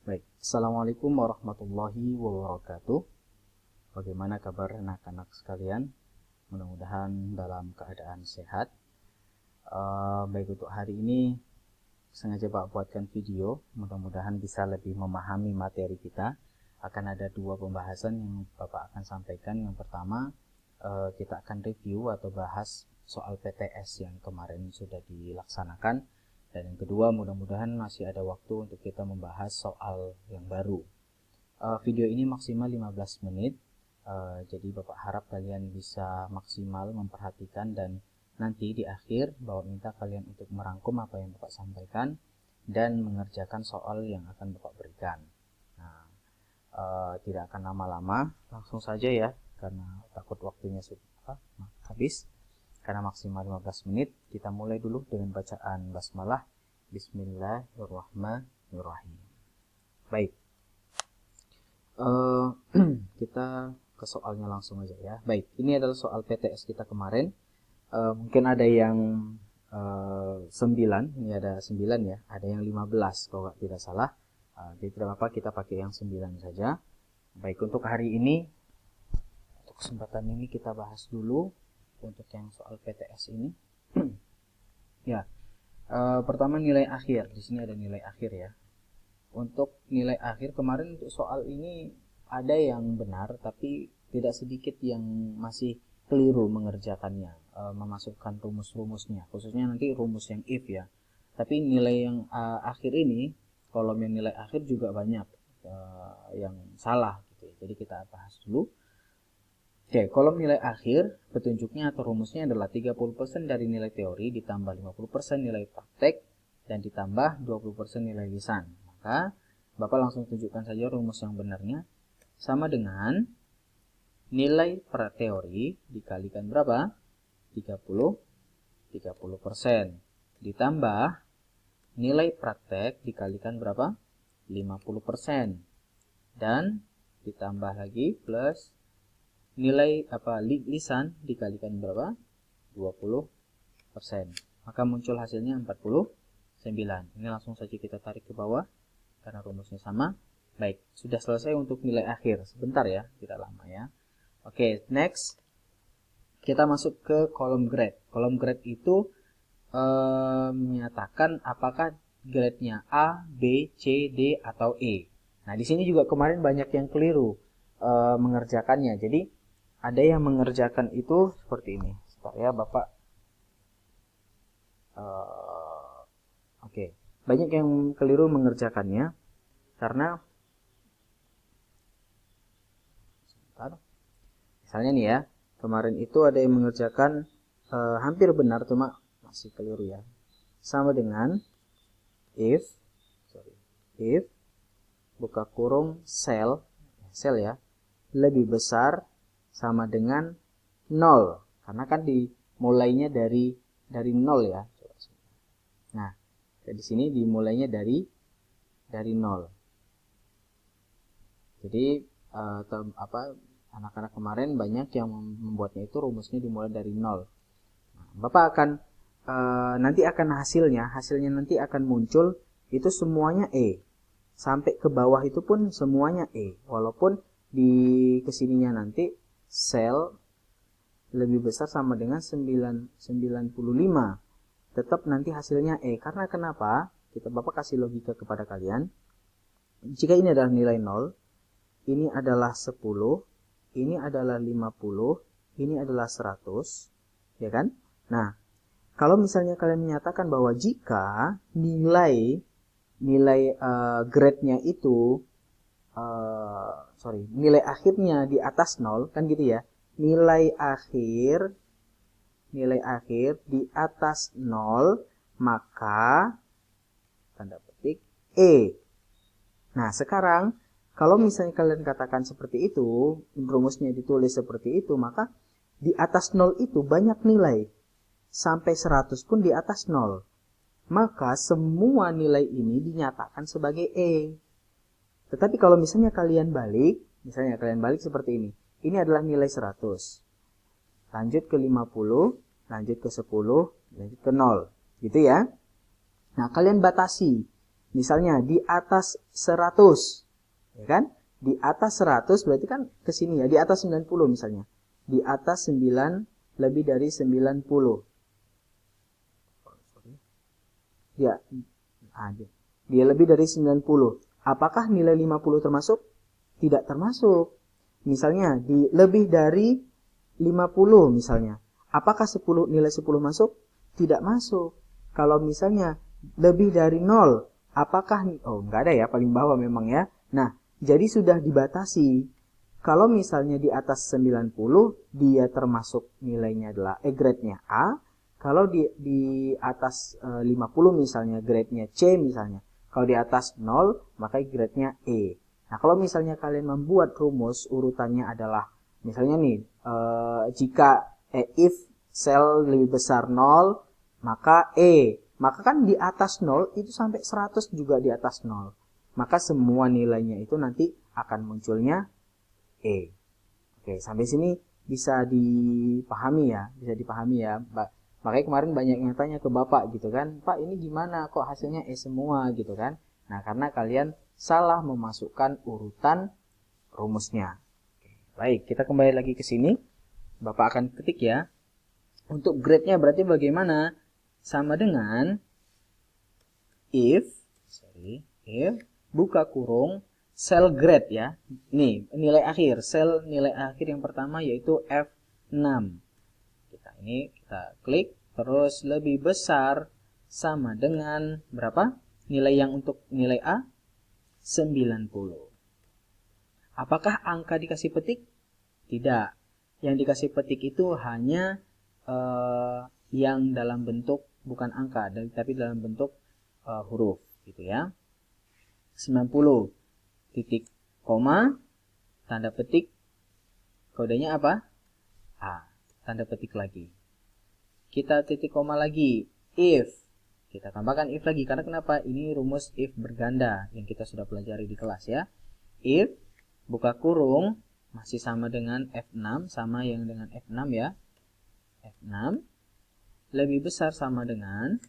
Baik, Assalamualaikum warahmatullahi wabarakatuh. Bagaimana kabar anak-anak sekalian? Mudah-mudahan dalam keadaan sehat. Baik, untuk hari ini sengaja Pak buatkan video. Mudah-mudahan bisa lebih memahami materi kita. Akan ada dua pembahasan yang Bapak akan sampaikan. Yang pertama, kita akan review atau bahas soal PTS yang kemarin sudah dilaksanakan. Dan yang kedua, mudah-mudahan masih ada waktu untuk kita membahas soal yang baru. Video ini maksimal 15 menit. Jadi Bapak harap kalian bisa maksimal memperhatikan, dan nanti di akhir Bapak minta kalian untuk merangkum apa yang Bapak sampaikan dan mengerjakan soal yang akan Bapak berikan. Nah, tidak akan lama-lama, langsung saja ya, karena takut waktunya sudah habis. Karena maksimal 15 menit, kita mulai dulu dengan bacaan basmalah. Bismillahirrahmanirrahim. Baik, kita ke soalnya langsung aja ya. Baik, ini adalah soal PTS kita kemarin. Mungkin ada yang 9, ini ada 9 ya, ada yang 15 kalau tidak salah. Jadi tidak apa-apa, kita pakai yang 9 saja. Baik, untuk hari ini, untuk kesempatan ini kita bahas dulu untuk yang soal PTS ini. Ya, pertama nilai akhir. Di sini ada nilai akhir ya. Untuk nilai akhir kemarin untuk soal ini ada yang benar, tapi tidak sedikit yang masih keliru mengerjakannya, memasukkan rumus-rumusnya, khususnya nanti rumus yang if ya. Tapi nilai yang akhir ini, kolom yang nilai akhir juga banyak yang salah gitu. Jadi kita bahas dulu. Oke, kolom nilai akhir, petunjuknya atau rumusnya adalah 30% dari nilai teori ditambah 50% nilai praktek dan ditambah 20% nilai lisan. Maka Bapak langsung tunjukkan saja rumus yang benarnya, sama dengan nilai per teori dikalikan berapa? 30% ditambah nilai praktek dikalikan berapa? 50% dan ditambah lagi plus nilai lisan dikalikan berapa? 20%. Maka muncul hasilnya 49. Ini langsung saja kita tarik ke bawah karena rumusnya sama. Baik, sudah selesai untuk nilai akhir. Sebentar ya, tidak lama ya. Oke, next kita masuk ke kolom grade. Kolom grade itu menyatakan apakah grade-nya A, B, C, D atau E. Nah, di sini juga kemarin banyak yang keliru mengerjakannya. Jadi ada yang mengerjakan itu seperti ini. Sebentar ya, Bapak. Oke. Banyak yang keliru mengerjakannya karena sebentar. Misalnya nih ya, kemarin itu ada yang mengerjakan hampir benar, cuma masih keliru ya. Sama dengan if buka kurung sel ya, lebih besar sama dengan 0, karena kan dimulainya dari 0 ya. Nah, di sini dimulainya dari 0. Jadi anak-anak kemarin banyak yang membuatnya itu rumusnya dimulai dari 0. Nah, Bapak akan nanti akan hasilnya nanti akan muncul itu semuanya E. Sampai ke bawah itu pun semuanya E. Walaupun di kesininya nanti sel lebih besar sama dengan 95, tetap nanti hasilnya E. Karena kenapa? Bapak kasih logika kepada kalian. Jika ini adalah nilai 0, ini adalah 10, ini adalah 50, ini adalah 100, ya kan? Nah, kalau misalnya kalian menyatakan bahwa jika nilai grade-nya itu nilai akhirnya di atas 0, kan gitu ya. Nilai akhir di atas 0, maka tanda petik E. Nah, sekarang kalau misalnya kalian katakan seperti itu, rumusnya ditulis seperti itu, maka di atas 0 itu banyak nilai. Sampai 100 pun di atas 0. Maka semua nilai ini dinyatakan sebagai E. Tetapi kalau misalnya kalian balik seperti ini. Ini adalah nilai 100. Lanjut ke 50, lanjut ke 10, lanjut ke 0. Gitu ya. Nah, kalian batasi. Misalnya di atas 100, ya kan? Di atas 100 berarti kan ke sini ya, di atas 90 misalnya. Di atas 9 lebih dari 90. Ya, dia lebih dari 90. Apakah nilai 50 termasuk? Tidak termasuk. Misalnya di lebih dari 50 misalnya. Apakah 10 nilai 10 masuk? Tidak masuk. Kalau misalnya lebih dari 0, apakah enggak ada ya, paling bawah memang ya. Nah, jadi sudah dibatasi. Kalau misalnya di atas 90, dia termasuk nilainya adalah grade-nya A. Kalau di atas 50 misalnya grade-nya C misalnya. Kalau di atas 0, maka grade-nya E. Nah, kalau misalnya kalian membuat rumus urutannya adalah misalnya nih, jika if sel lebih besar 0, maka E. Maka kan di atas 0 itu sampai 100 juga di atas 0. Maka semua nilainya itu nanti akan munculnya E. Oke, sampai sini bisa dipahami ya, Makanya kemarin banyak yang tanya ke Bapak gitu kan, Pak ini gimana kok hasilnya E semua gitu kan. Nah, karena kalian salah memasukkan urutan rumusnya. Oke, baik, kita kembali lagi ke sini. Bapak akan ketik ya. Untuk grade-nya berarti bagaimana? Sama dengan if buka kurung sel grade ya. Nih, nilai akhir, sel nilai akhir yang pertama yaitu F6. Kita klik, terus lebih besar sama dengan berapa? Nilai yang untuk nilai A 90. Apakah angka dikasih petik? Tidak. Yang dikasih petik itu hanya yang dalam bentuk bukan angka, tapi dalam bentuk huruf gitu ya. 90 titik koma tanda petik, kodenya apa? A. Tanda petik lagi. Kita titik koma lagi, if. Kita tambahkan if lagi, karena kenapa? Ini rumus if berganda yang kita sudah pelajari di kelas ya. If, buka kurung, masih sama dengan F6, sama yang dengan F6 ya. F6, lebih besar sama dengan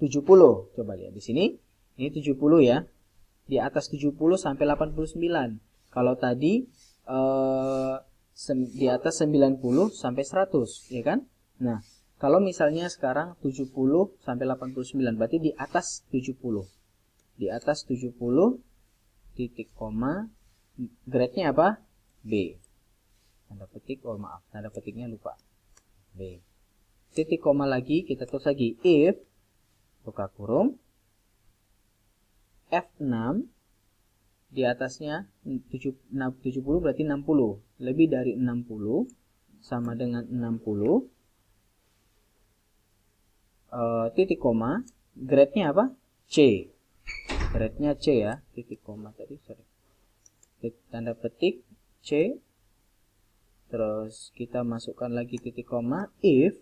70. Coba lihat di sini, ini 70 ya. Di atas 70 sampai 89. Kalau tadi di atas 90 sampai 100, ya kan? Nah, kalau misalnya sekarang 70 sampai 89, berarti di atas 70. Di atas 70 titik koma grade-nya apa? B. Tanda petik, maaf, tanda petiknya lupa. B. Titik koma lagi, kita tulis lagi if buka kurung F6 di atasnya 70 berarti 60. Lebih dari 60 sama dengan 60 titik koma grade-nya apa? C. Grade-nya C ya, titik koma tadi, tanda petik C. Terus kita masukkan lagi titik koma if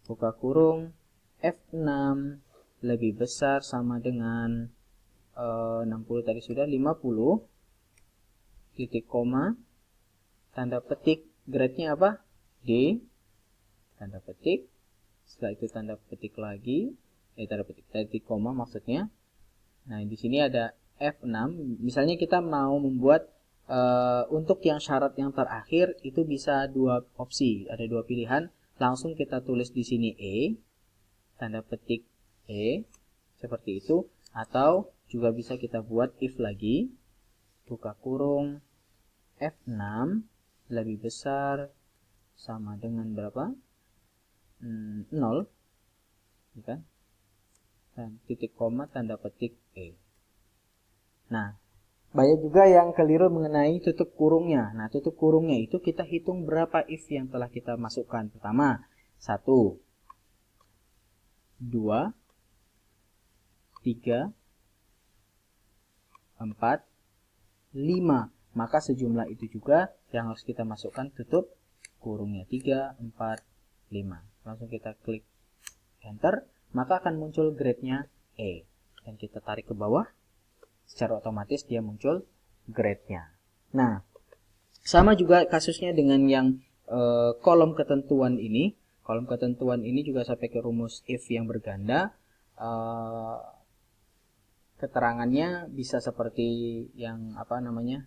buka kurung F6 lebih besar sama dengan 60 tadi sudah, 50 titik koma tanda petik grade-nya apa? D. Tanda petik. Setelah itu tanda petik lagi, tanda petik titik koma maksudnya. Nah, di sini ada F6. Misalnya kita mau membuat untuk yang syarat yang terakhir itu bisa dua opsi, ada dua pilihan. Langsung kita tulis di sini E, tanda petik E, seperti itu. Atau juga bisa kita buat if lagi, buka kurung F6 lebih besar sama dengan berapa? 0, kan? Dan titik koma tanda petik E. Nah, banyak juga yang keliru mengenai tutup kurungnya. Nah, tutup kurungnya itu kita hitung berapa if yang telah kita masukkan. Pertama, 1, 2, 3, 4, 5. Maka sejumlah itu juga yang harus kita masukkan tutup kurungnya. 3, 4, 5. Langsung kita klik enter, maka akan muncul grade-nya E. Dan kita tarik ke bawah, secara otomatis dia muncul grade-nya. Nah, sama juga kasusnya dengan yang kolom ketentuan ini. Kolom ketentuan ini juga saya pakai rumus if yang berganda. keterangannya bisa seperti yang apa namanya,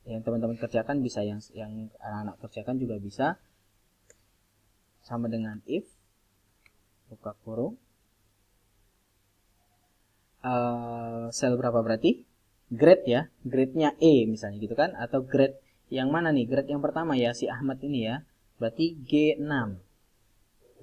yang teman-teman kerjakan, bisa yang anak-anak kerjakan juga bisa. Sama dengan if, buka kurung, sel berapa berarti? Grade ya, grade-nya E misalnya gitu kan, atau grade yang mana nih? Grade yang pertama ya, si Ahmad ini ya, berarti G6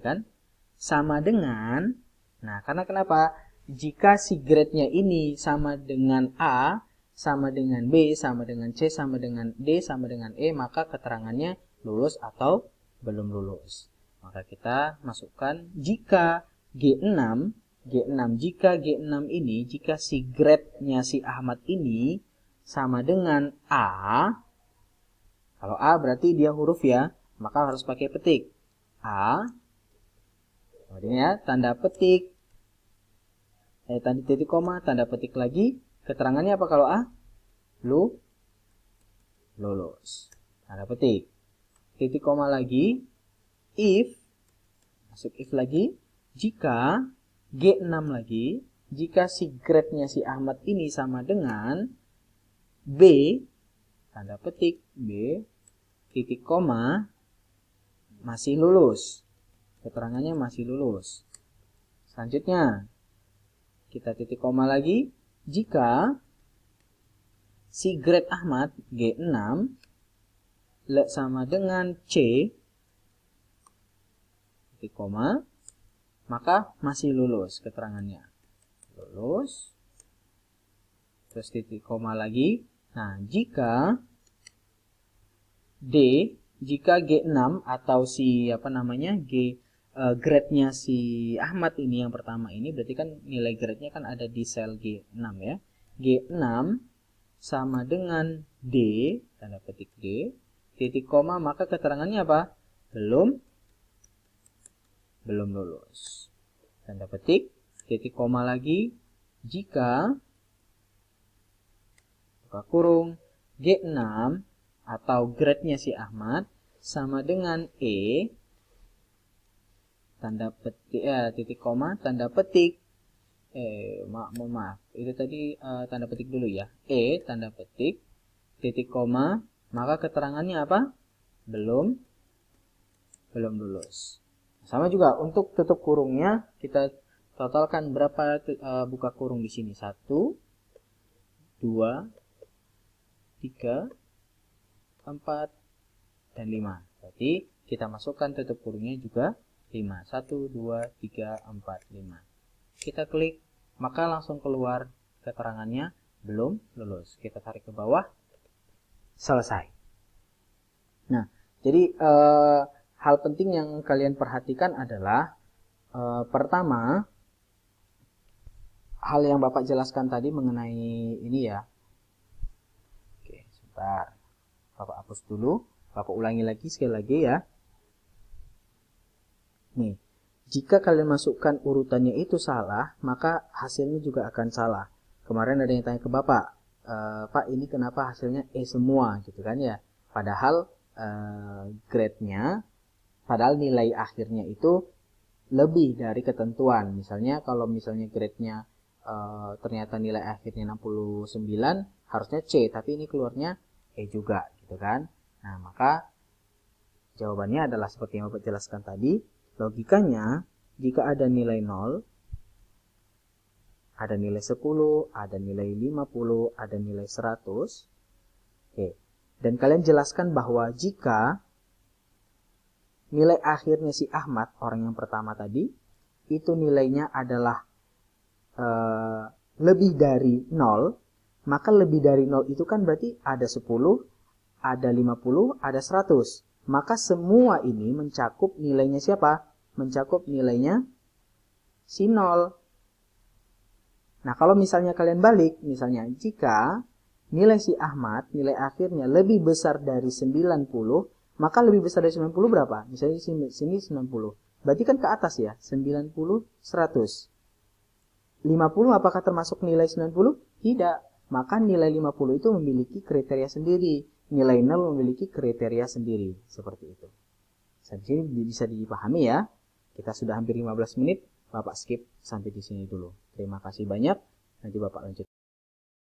kan? Sama dengan, nah karena kenapa? Jika si grade-nya ini sama dengan A, sama dengan B, sama dengan C, sama dengan D, sama dengan E, maka keterangannya lulus atau belum lulus. Maka kita masukkan jika G6, jika G6 ini, jika si grade-nya si Ahmad ini sama dengan A, kalau A berarti dia huruf ya, maka harus pakai petik. A, kemudian ya, tanda petik, tanda titik koma, tanda petik lagi. Keterangannya apa kalau A? Lulus. Tanda petik. Titik koma lagi. If, masuk if lagi. Jika G6 lagi, jika si grade-nya si Ahmad ini sama dengan B, tanda petik B, titik koma, masih lulus. Keterangannya masih lulus. Selanjutnya, kita titik koma lagi. Jika si grade Ahmad G6 sama dengan C, titik koma, maka masih lulus keterangannya. Lulus. Terus titik koma lagi. Nah, jika jika G6 atau si apa namanya grade-nya si Ahmad ini yang pertama ini, berarti kan nilai grade-nya kan ada di sel G6 ya. G6 sama dengan D, tanda petik D, titik koma, maka keterangannya apa? Belum lulus. Tanda petik, titik koma lagi, jika buka kurung G6 atau grade-nya si Ahmad sama dengan E, tanda petik titik koma, tanda petik maaf itu tadi tanda petik dulu ya, E tanda petik titik koma, maka keterangannya apa? Belum lulus. Sama juga untuk tutup kurungnya, kita totalkan berapa buka kurung di sini? 1 2 3 4 dan 5. Berarti kita masukkan tutup kurungnya juga 5. 1, 2, 3, 4, 5. Kita klik, maka langsung keluar keterangannya belum lulus. Kita tarik ke bawah, selesai. Nah, jadi hal penting yang kalian perhatikan adalah pertama, hal yang Bapak jelaskan tadi mengenai ini ya. Oke, sebentar. Bapak hapus dulu. Bapak ulangi lagi sekali lagi ya. Nih, jika kalian masukkan urutannya itu salah, maka hasilnya juga akan salah. Kemarin ada yang tanya ke Bapak, Pak ini kenapa hasilnya E semua gitu kan ya. Padahal grade-nya, padahal nilai akhirnya itu lebih dari ketentuan. Misalnya kalau misalnya grade-nya ternyata nilai akhirnya 69, harusnya C, tapi ini keluarnya E juga gitu kan. Nah, maka jawabannya adalah seperti yang Bapak jelaskan tadi. Logikanya, jika ada nilai 0, ada nilai 10, ada nilai 50, ada nilai 100. Oke. Dan kalian jelaskan bahwa jika nilai akhirnya si Ahmad, orang yang pertama tadi, itu nilainya adalah lebih dari 0, maka lebih dari 0 itu kan berarti ada 10, ada 50, ada 100. Maka semua ini mencakup nilainya siapa? Mencakup nilainya si 0. Nah, kalau misalnya kalian balik, misalnya jika nilai si Ahmad, nilai akhirnya lebih besar dari 90, maka lebih besar dari 90 berapa? Misalnya di sini 90. Berarti kan ke atas ya, 90, 100. 50 apakah termasuk nilai 90? Tidak. Maka nilai 50 itu memiliki kriteria sendiri. Nilai 0 memiliki kriteria sendiri. Seperti itu. Sampai sini bisa dipahami ya. Kita sudah hampir 15 menit. Bapak skip sampai di sini dulu. Terima kasih banyak. Nanti Bapak lanjut.